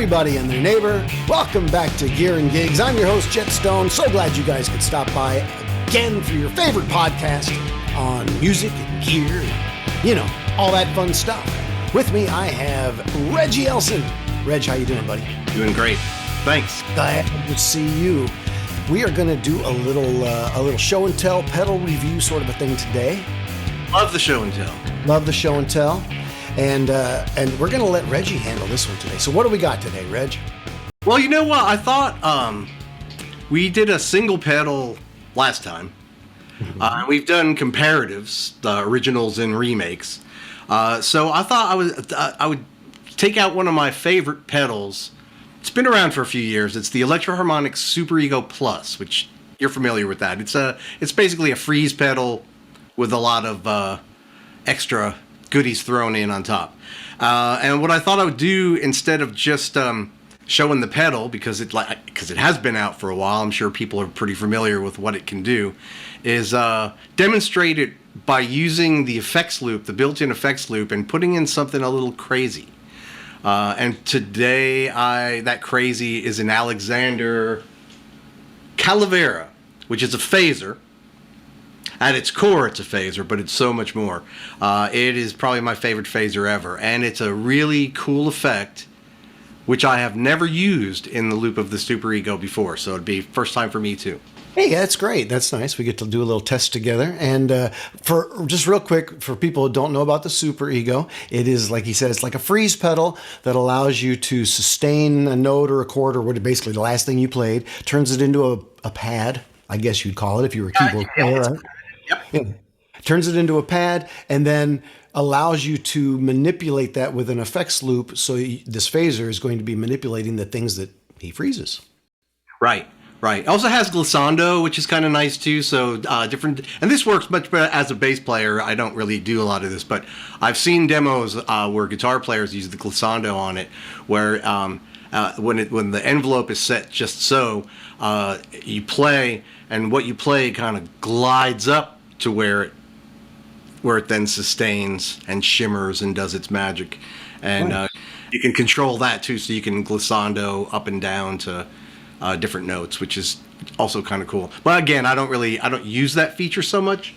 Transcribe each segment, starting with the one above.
everybody and their neighbor. Welcome back to Gear and Gigs. I'm your host, Jet Stone. So glad you guys could stop by again for your favorite podcast on music and gear and, all that fun stuff. With me, I have Reggie Elson. Reg, how you doing, buddy? Doing great. Thanks. Glad to see you. We are going to do a little show and tell, pedal review sort of a thing today. Love the show and tell. Love the show and tell. And we're going to let Reggie handle this one today. So what do we got today, Reg? Well, you know what? I thought we did a single pedal last time. We've done comparatives, the originals and remakes. So I thought I would take out one of my favorite pedals. It's been around for a few years. It's the Electro Harmonix SuperEgo Plus, which you're familiar with that. It's basically a freeze pedal with a lot of extra goodies thrown in on top. And what I thought I would do, instead of just showing the pedal, because it has been out for a while, I'm sure people are pretty familiar with what it can do, is demonstrate it by using the effects loop, the built-in effects loop, and putting in something a little crazy. And today, that crazy is an Alexander Calavera, which is a phaser. At its core, it's a phaser, but it's so much more. It is probably my favorite phaser ever, and it's a really cool effect, which I have never used in the loop of the SuperEgo before, so it'd be first time for me too. Hey, that's great. That's nice. We get to do a little test together. And for just real quick, for people who don't know about the SuperEgo, it is, like he said, it's like a freeze pedal that allows you to sustain a note or a chord or what basically the last thing you played, turns it into a pad, I guess you'd call it if you were a keyboard player, right? Yep. Yeah. Turns it into a pad and then allows you to manipulate that with an effects loop. So this phaser is going to be manipulating the things that he freezes. Right. It also has glissando, which is kind of nice too. So different, and this works much better as a bass player. I don't really do a lot of this, but I've seen demos where guitar players use the glissando on it, where when the envelope is set just so, you play, and what you play kind of glides up to where it then sustains and shimmers and does its magic, and you can control that too. So you can glissando up and down to different notes, which is also kind of cool. But again, I don't use that feature so much.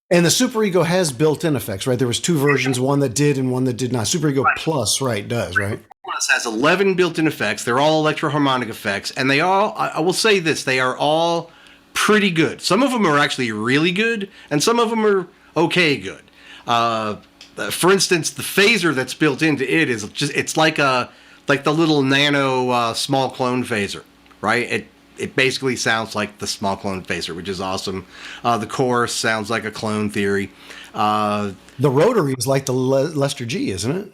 And the SuperEgo has built-in effects, right? There was two versions, one that did and one that did not. SuperEgo Plus, right, does, right? Plus has 11 built-in effects. They're all electro-harmonic effects, and they all, I will say this, they are all pretty good. Some of them are actually really good, and some of them are okay good. For instance, the phaser that's built into it is just, it's like the little nano small clone phaser, right? It basically sounds like the small clone phaser, which is awesome. The chorus sounds like a clone theory. The rotary is like the Lester G, isn't it?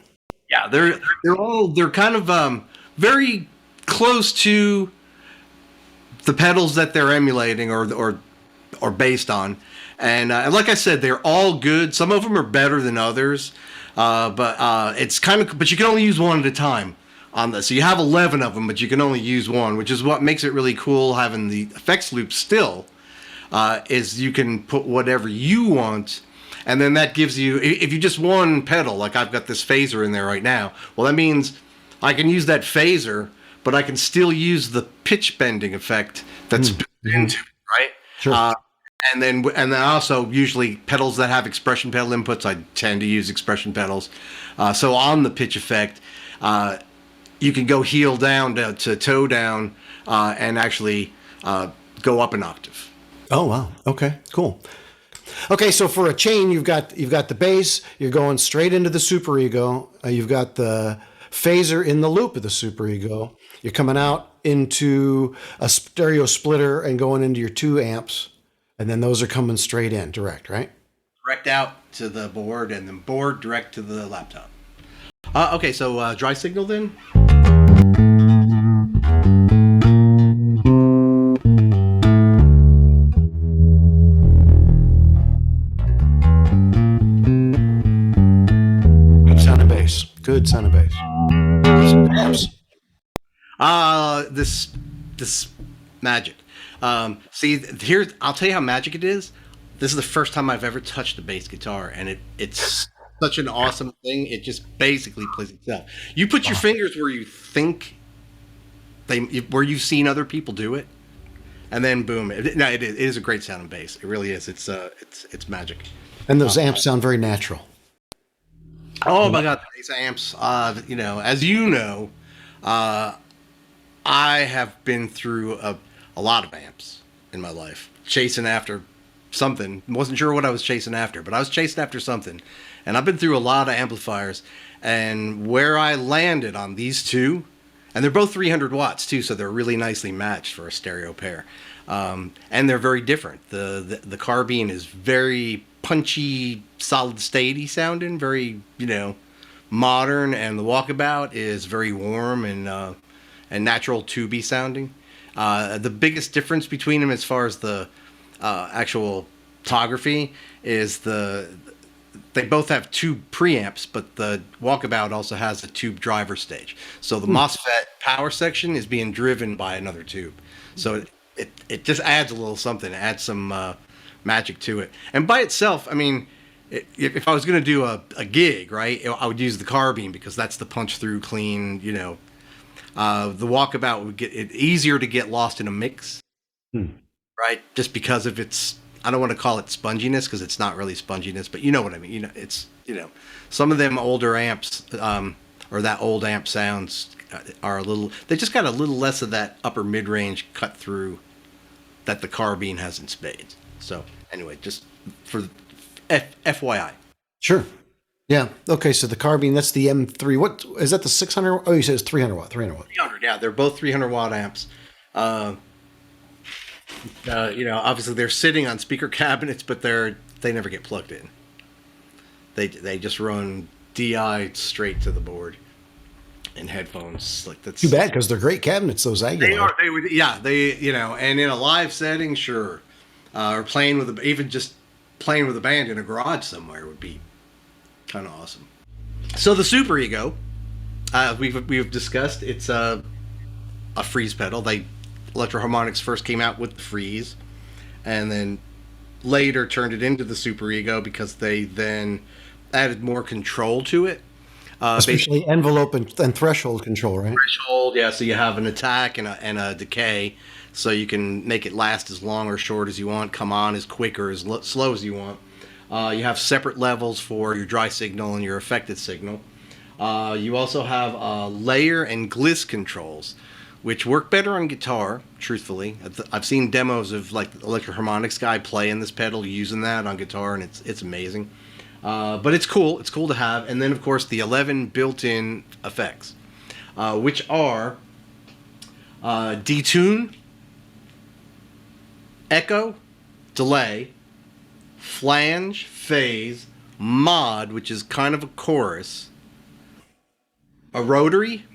Yeah, they're kind of very close to the pedals that they're emulating or based on. And like I said, they're all good. Some of them are better than others, but you can only use one at a time on this. So you have 11 of them, but you can only use one, which is what makes it really cool having the effects loop still, is you can put whatever you want, and then that gives you, if you just one pedal, like I've got this phaser in there right now, well, that means I can use that phaser, but I can still use the pitch bending effect that's built into it, right? Sure. And then also usually pedals that have expression pedal inputs, I tend to use expression pedals. So on the pitch effect, you can go heel down to toe down and actually go up an octave. Oh wow! Okay, cool. Okay, so for a chain, you've got the bass. You're going straight into the SuperEgo. You've got the phaser in the loop of the SuperEgo. You're coming out into a stereo splitter and going into your 2 amps, and then those are coming straight in, direct, right? Direct out to the board, and then board direct to the laptop. Okay, so dry signal then. Good sound of bass. This magic. See, I'll tell you how magic it is. This is the first time I've ever touched a bass guitar, and it's such an awesome thing. It just basically plays itself. You put your fingers where you think where you've seen other people do it, and then boom. It is a great sounding bass. It really is. It's magic. And those amps sound very natural. Oh my God, these amps. As you know, I have been through a lot of amps in my life, chasing after something. Wasn't sure what I was chasing after, but I was chasing after something. And I've been through a lot of amplifiers, and where I landed on these two, and they're both 300 watts too, so they're really nicely matched for a stereo pair. And they're very different. The carbine is very punchy, solid statey sounding, very, modern, and the walkabout is very warm and natural tubey sounding. The biggest difference between them as far as the actual topography is they both have tube preamps, but the walkabout also has a tube driver stage. So the MOSFET power section is being driven by another tube. So it just adds a little something, adds some magic to it. And by itself, I mean, if I was going to do a gig, right, I would use the carbine because that's the punch through clean, the walkabout would get it easier to get lost in a mix, right? Just because of its, I don't want to call it sponginess because it's not really sponginess, but you know what I mean. It's some of them older amps or that old amp sounds are they just got a little less of that upper mid range cut through that the carbine has in spades. So anyway, just for FYI. Sure. Yeah. Okay. So the carbine, that's the M3. What is that? The 600? Oh, you said it's 300 watt. 300 watt. 300. Yeah, they're both 300 watt amps. Obviously they're sitting on speaker cabinets, but they never get plugged in. They just run DI straight to the board and headphones. Like that's too bad because they're great cabinets. Those Aguilar. They are. They would. Yeah. And in a live setting, sure, or even just playing with a band in a garage somewhere would be kind of awesome. So the SuperEgo, we've discussed, it's a freeze pedal. Electro Harmonix first came out with the freeze, and then later turned it into the SuperEgo because they then added more control to it. Especially envelope and threshold control, right? Threshold, yeah. So you have an attack and a decay, so you can make it last as long or short as you want, come on as quick or as slow as you want. You have separate levels for your dry signal and your affected signal. You also have layer and gliss controls, which work better on guitar, truthfully. I've seen demos of like the Electro Harmonix guy playing this pedal, using that on guitar, and it's amazing. But it's cool. It's cool to have. And then, of course, the 11 built-in effects, which are detune, echo, delay, flange, phase, mod, which is kind of a chorus, a rotary,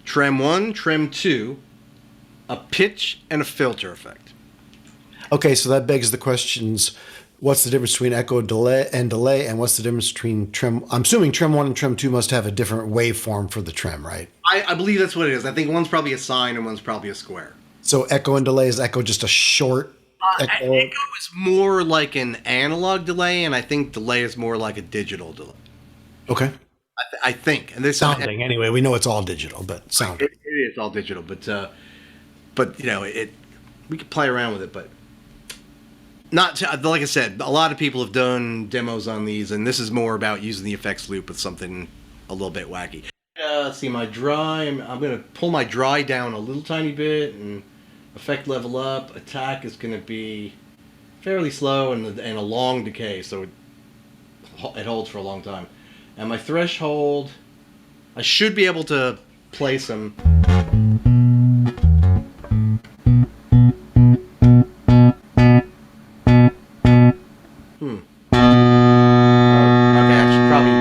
trem 1, trem 2, a pitch, and a filter effect. Okay, so that begs the questions. What's the difference between echo delay, and what's the difference between trem? I'm assuming trem 1 and trem 2 must have a different waveform for the trem, right? I believe that's what it is. I think one's probably a sine and one's probably a square. So echo and delay, is echo just a short echo? Echo is more like an analog delay, and I think delay is more like a digital delay. Okay. I think. And there's sounding anyway. We know it's all digital, but sounding. It is all digital, but we could play around with it, but not like I said. A lot of people have done demos on these, and this is more about using the effects loop with something a little bit wacky. Let's see my dry. I'm going to pull my dry down a little tiny bit and effect level up. Attack is going to be fairly slow and a long decay, so it holds for a long time. And my threshold, I should be able to play some. Okay, I should probably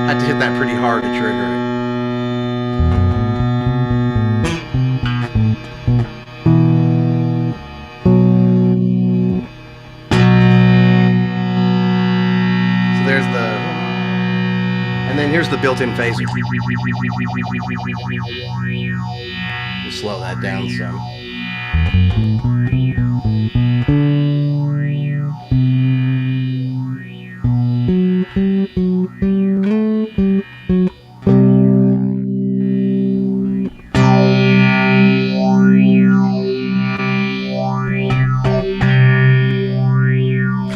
had to hit that pretty hard to trigger it. Here's the built-in phaser. We'll slow that down some.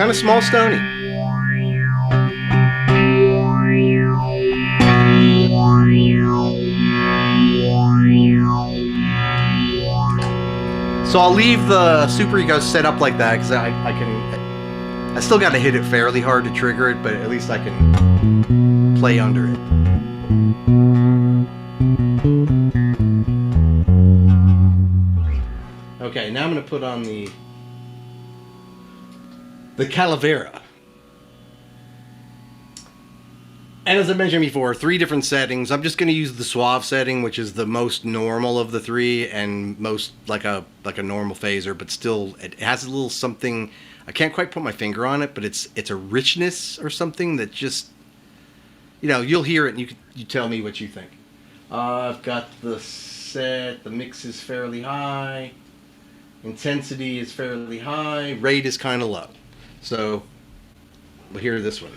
kind of small stony. So I'll leave the SuperEgo set up like that because I still got to hit it fairly hard to trigger it, but at least I can play under it. Okay, now I'm going to put on the Calavera. And as I mentioned before, 3 different settings. I'm just going to use the suave setting, which is the most normal of the 3 and most like a normal phaser, but still it has a little something. I can't quite put my finger on it, but it's a richness or something that just, you know, you'll hear it and you tell me what you think. I've got the set. The mix is fairly high. Intensity is fairly high. Rate is kind of low. So we'll hear this one.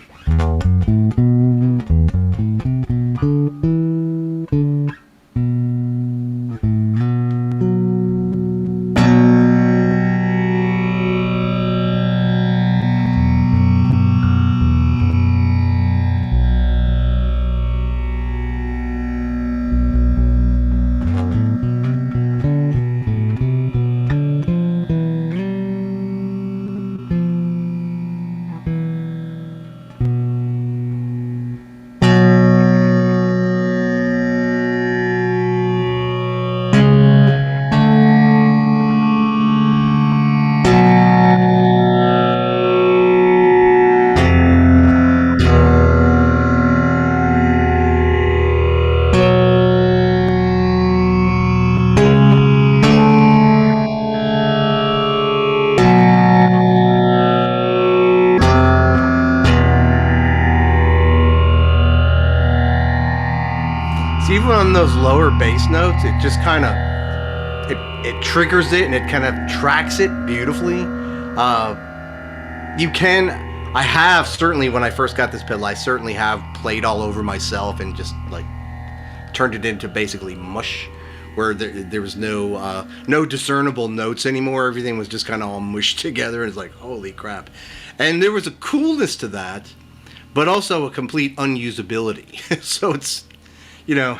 Even on those lower bass notes, it just kind of it triggers it and it kind of tracks it beautifully. I have certainly, when I first got this pedal, I certainly have played all over myself and just like turned it into basically mush, where there was no discernible notes anymore. Everything was just kind of all mushed together, and it's like, holy crap. And there was a coolness to that, but also a complete unusability. So it's, you know,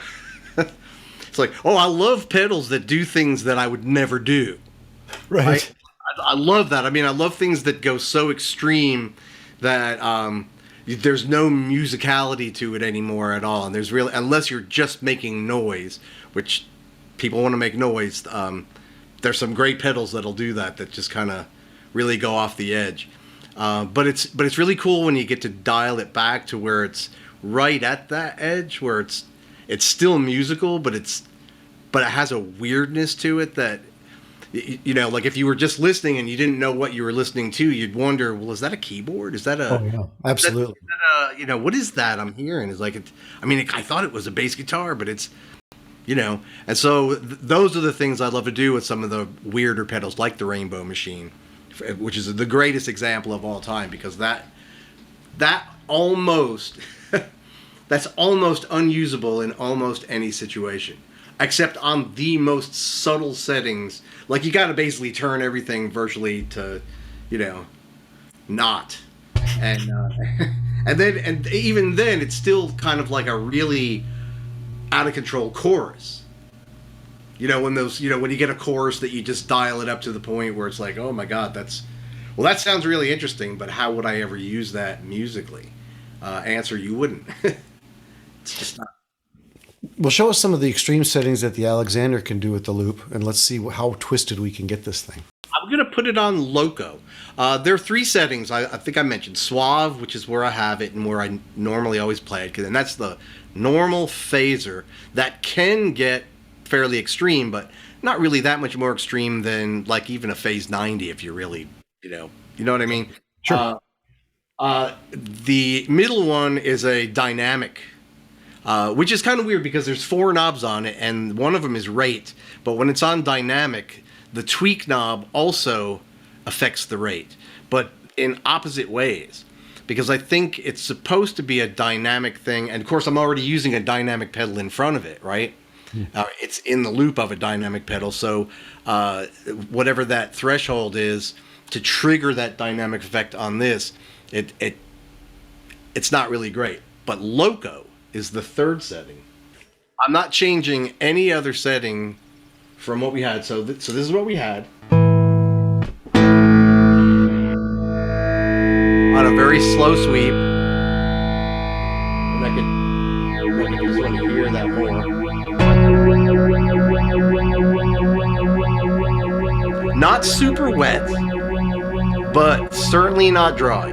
it's like, oh, I love pedals that do things that I would never do. Right. I love that. I mean, I love things that go so extreme that there's no musicality to it anymore at all. And there's really, unless you're just making noise, which people want to make noise. There's some great pedals that'll do that just kind of really go off the edge. But it's really cool when you get to dial it back to where it's right at that edge, where it's still musical, but it has a weirdness to it that, you know, like if you were just listening and you didn't know what you were listening to, you'd wonder, well, is that a keyboard? Is that a? Oh yeah, absolutely. You know, what is that I'm hearing? It's like, I thought it was a bass guitar, but it's, you know, and so those are the things I love to do with some of the weirder pedals, like the Rainbow Machine, which is the greatest example of all time, because that almost that's almost unusable in almost any situation, except on the most subtle settings. Like, you got to basically turn everything virtually to, you know, not, and and even then it's still kind of like a really out of control chorus. You know, when you get a chorus that you just dial it up to the point where it's like, oh my God, that sounds really interesting, but how would I ever use that musically? Answer, you wouldn't. It's just not. Well, show us some of the extreme settings that the Alexander can do with the loop, and let's see how twisted we can get this thing. I'm going to put it on loco. There are 3 settings. I think I mentioned suave, which is where I have it and where I normally always play it, and that's the normal phaser that can get fairly extreme, but not really that much more extreme than like even a phase 90 if you really, you know what I mean? Sure. The middle one is a dynamic, which is kind of weird because there's 4 knobs on it, and one of them is rate. But when it's on dynamic, the tweak knob also affects the rate, but in opposite ways. Because I think it's supposed to be a dynamic thing, and of course I'm already using a dynamic pedal in front of it, right? It's in the loop of a dynamic pedal, so whatever that threshold is, to trigger that dynamic effect on this, it's not really great. But loco is the third setting. I'm not changing any other setting from what we had. So this is what we had. On a very slow sweep. And I could just want to hear that more. Not super wet, but certainly not dry.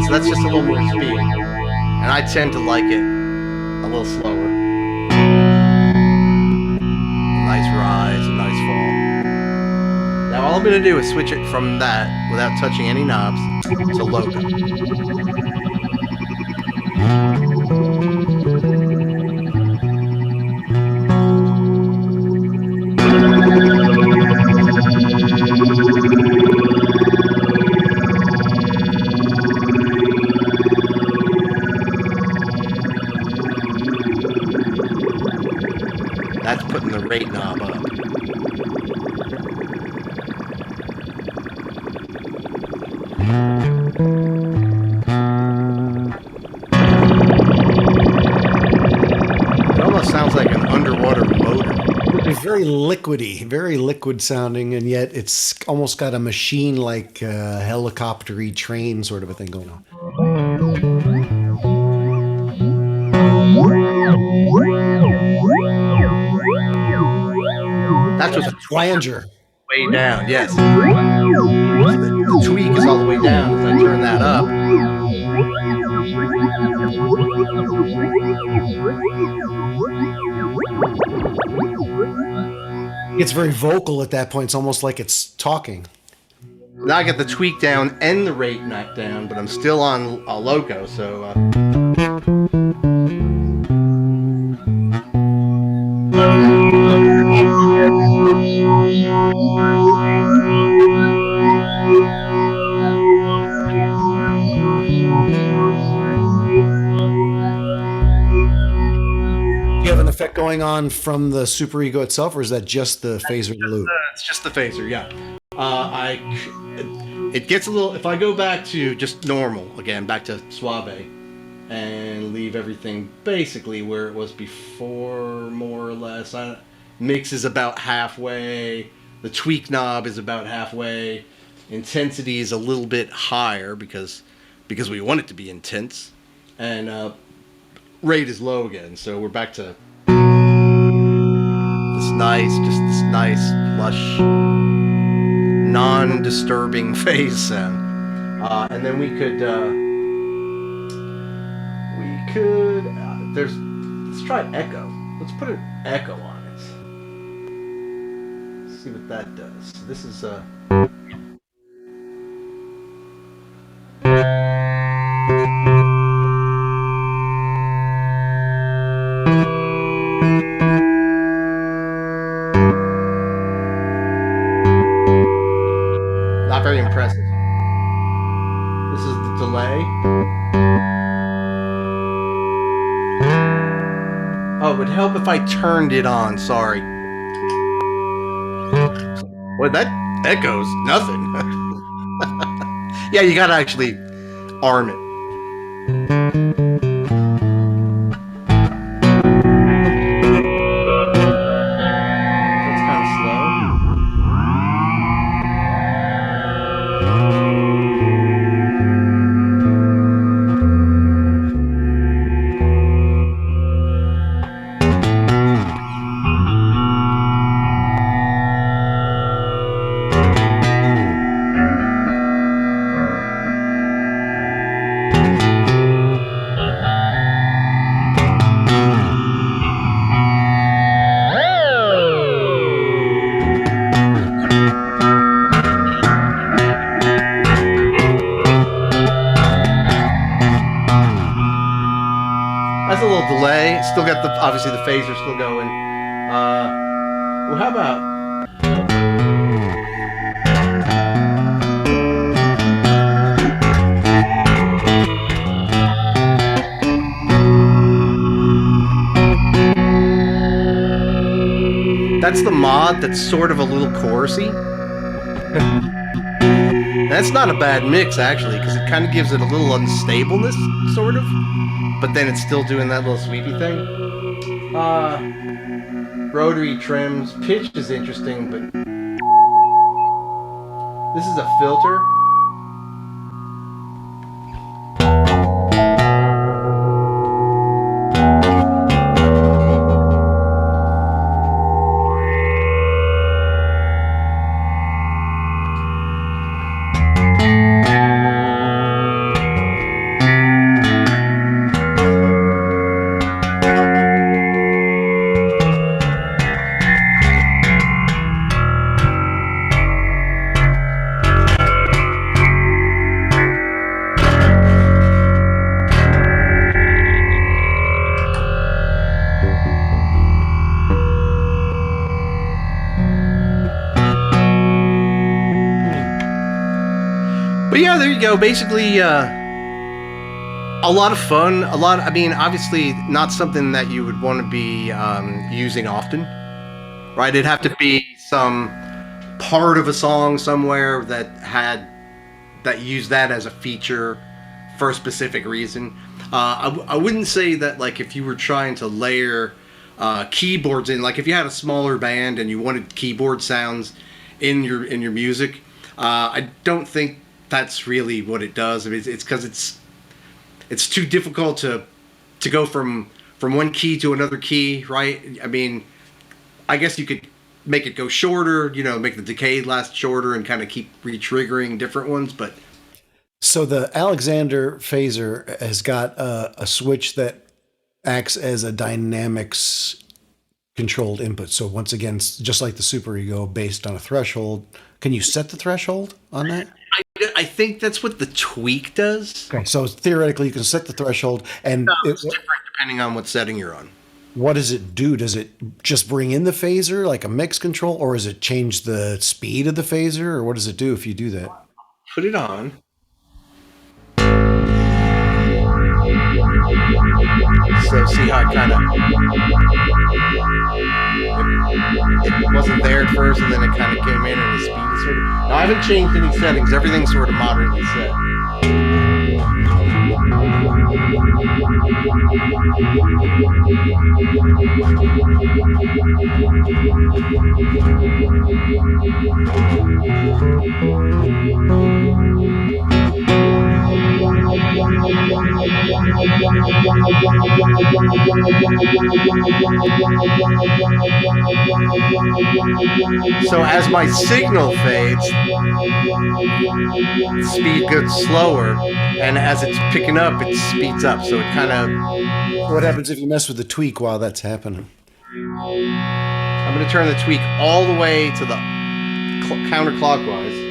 So that's just a little more speed. And I tend to like it a little slower. A nice rise, a nice fall. Now all I'm going to do is switch it from that, without touching any knobs, to loco. That's putting the rate knob up. It almost sounds like an underwater motor. It's very liquidy, very liquid sounding, and yet it's almost got a machine-like helicopter-y train sort of a thing going on. That's what's Flanger. way down, yes. The tweak is all the way down. As I turn that up, It's very vocal at that point. It's almost like it's talking. now I got the tweak down and the rate knocked down, but I'm still on a loco, so... Do you have an effect going on from the SuperEgo itself, or is that just the phaser loop? It's just the phaser, yeah. It gets a little... If I go back to just normal, again, back to Suave, and leave everything basically where it was before, more or less. Mix is about halfway. The tweak knob is about halfway. Intensity is a little bit higher because we want it to be intense. And rate is low again, so we're back to this nice, lush, non-disturbing phase sound. And then we could let's try echo. Let's put an echo on it. Let's see what that does. This is not very impressive. This is the delay. Oh, it would help if I turned it on, sorry. Well, that echoes nothing. Yeah, you gotta actually arm it. That's kind of slow. That's a little delay. Still got obviously the phaser still going. Well, how about? That's the mod that's sort of a little chorusy. That's not a bad mix, actually, because it kind of gives it a little unstableness, sort of. But then it's still doing that little sweepy thing. Rotary trims. Pitch is interesting, but this is a filter. But yeah, there you go. Basically, a lot of fun. I mean, obviously, not something that you would want to be using often, right? It'd have to be some part of a song somewhere that used that as a feature for a specific reason. I wouldn't say that, like, if you were trying to layer keyboards in, like if you had a smaller band and you wanted keyboard sounds in your music, I don't think that's really what it does. I mean, it's because it's too difficult to go from one key to another key, right? I mean, I guess you could make it go shorter, make the decay last shorter and kind of keep re-triggering different ones, but So the Alexander Phaser has got a switch that acts as a dynamics controlled input. So once again, just like the SuperEgo, based on a threshold. Can you set the threshold on that? I think that's what the tweak does. Okay. So theoretically, you can set the threshold, and It's different depending on what setting you're on. what does it do? Does it just bring in the phaser like a mix control, or does it change the speed of the phaser, or what does it do if you do that? Put it on. So see how it kind of, it wasn't there at first, and then it kind of came in, and the speed is sort of. Now I haven't changed any settings. Everything's sort of moderately set. So as my signal fades, speed gets slower, and as it's picking up, it speeds up. So it kind of. What happens if you mess with the tweak while that's happening? I'm going to turn the tweak all the way to the counterclockwise.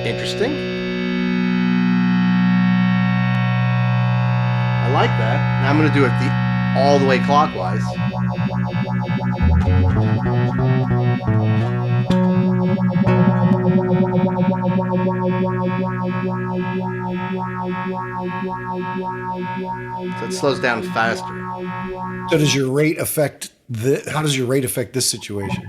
Interesting. I like that. Now I'm going to do it all the way clockwise. So it slows down faster. So does your rate affect how does your rate affect this situation?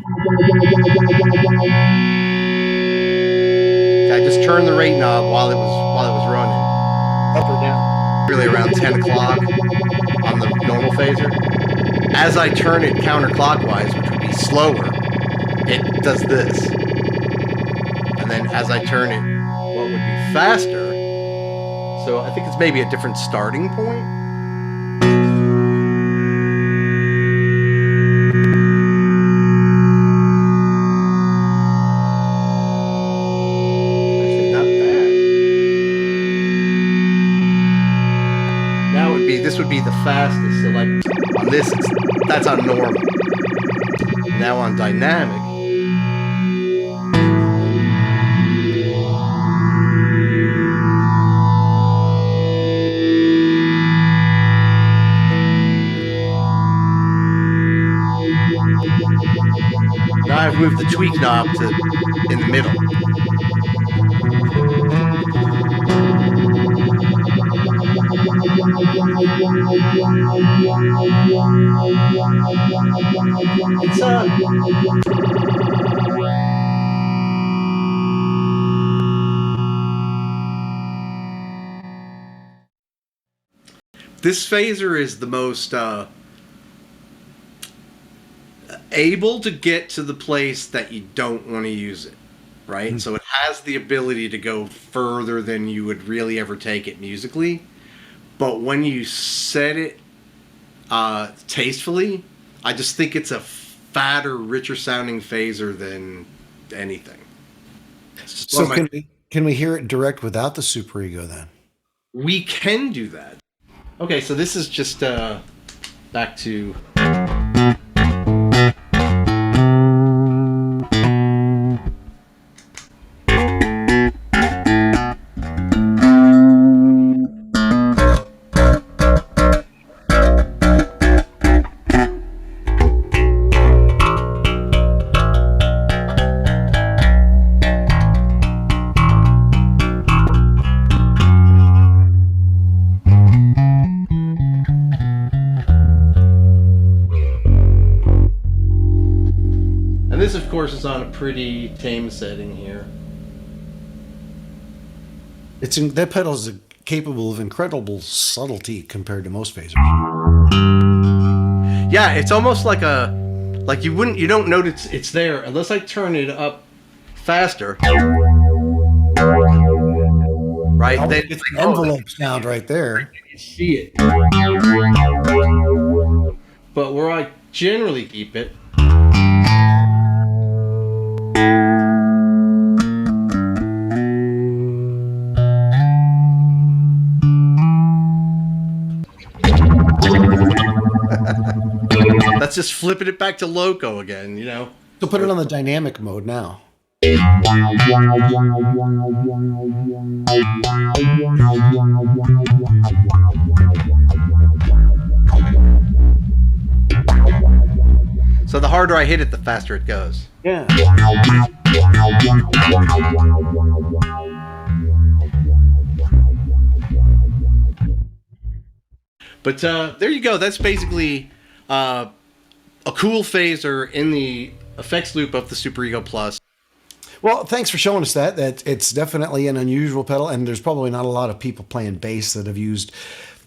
I just turned the rate knob while it was running. Up or down? Really around 10 o'clock on the normal phaser. As I turn it counterclockwise, which would be slower, it does this. And then as I turn it what would be faster, so I think it's maybe a different starting point. Actually, not bad. Now this would be the fastest. So like on this, that's on normal. Now on dynamic. Now I've moved the tweak knob to in the middle. This phaser is the most able to get to the place that you don't want to use it, right? Mm-hmm. So it has the ability to go further than you would really ever take it musically. But when you set it tastefully, I just think it's a fatter, richer sounding phaser than anything. So can we hear it direct without the SuperEgo then? We can do that. Okay, so this is just back to... This, of course, is on a pretty tame setting here. That pedal is capable of incredible subtlety compared to most phasers. Yeah, it's almost like you don't notice it's there unless I turn it up faster. Right? Then it's like envelope sound right there. You see it. But where I generally keep it, that's just flipping it back to loco again, you know. So put it on the dynamic mode now. So the harder I hit it, the faster it goes. Yeah. But there you go. That's basically a cool phaser in the effects loop of the SuperEgo Plus. Well, thanks for showing us that. It's definitely an unusual pedal, and there's probably not a lot of people playing bass that have used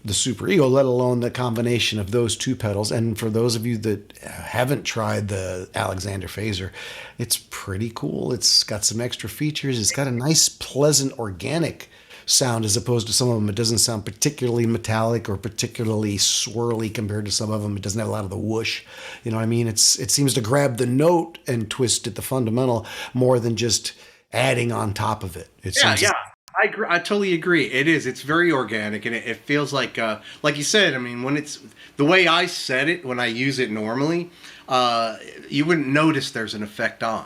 the SuperEgo, let alone the combination of those two pedals. And for those of you that haven't tried the Alexander Phaser, it's pretty cool. It's got some extra features. It's got a nice, pleasant, organic sound as opposed to some of them. It doesn't sound particularly metallic or particularly swirly compared to some of them. It doesn't have a lot of the whoosh. You know what I mean? It seems to grab the note and twist it, the fundamental, more than just adding on top of it. Yeah. I totally agree. It is. It's very organic, and it feels like you said. I mean, when it's the way I set it, when I use it normally, you wouldn't notice there's an effect on.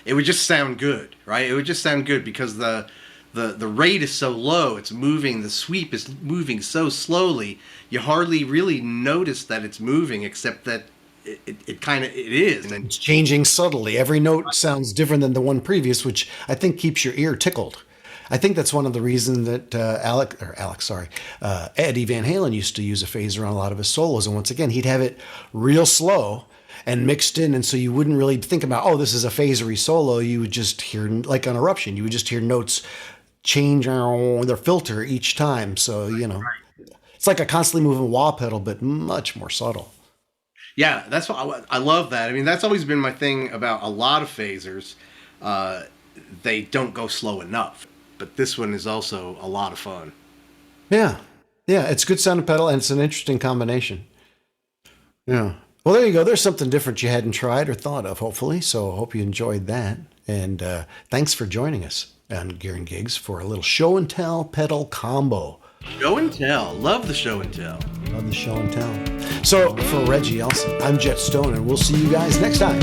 It would just sound good, right? It would just sound good because the rate is so low. It's moving. The sweep is moving so slowly. You hardly really notice that it's moving, except that it is. And it's changing subtly. Every note sounds different than the one previous, which I think keeps your ear tickled. I think that's one of the reasons that Eddie Van Halen used to use a phaser on a lot of his solos. And once again, he'd have it real slow and mixed in. And so you wouldn't really think about, oh, this is a phasery solo. You would just hear, like on Eruption, you would just hear notes change their filter each time. So, you know, it's like a constantly moving wah pedal, but much more subtle. Yeah, that's what I love that. I mean, that's always been my thing about a lot of phasers. They don't go slow enough. But this one is also a lot of fun. Yeah, it's a good sounding pedal, and it's an interesting combination. Yeah. Well, there you go. There's something different you hadn't tried or thought of, hopefully. So I hope you enjoyed that. And thanks for joining us on Gear and Gigs for a little show and tell pedal combo. Show and tell. Love the show and tell. Love the show and tell. So for Reggie Elson, I'm Jet Stone, and we'll see you guys next time.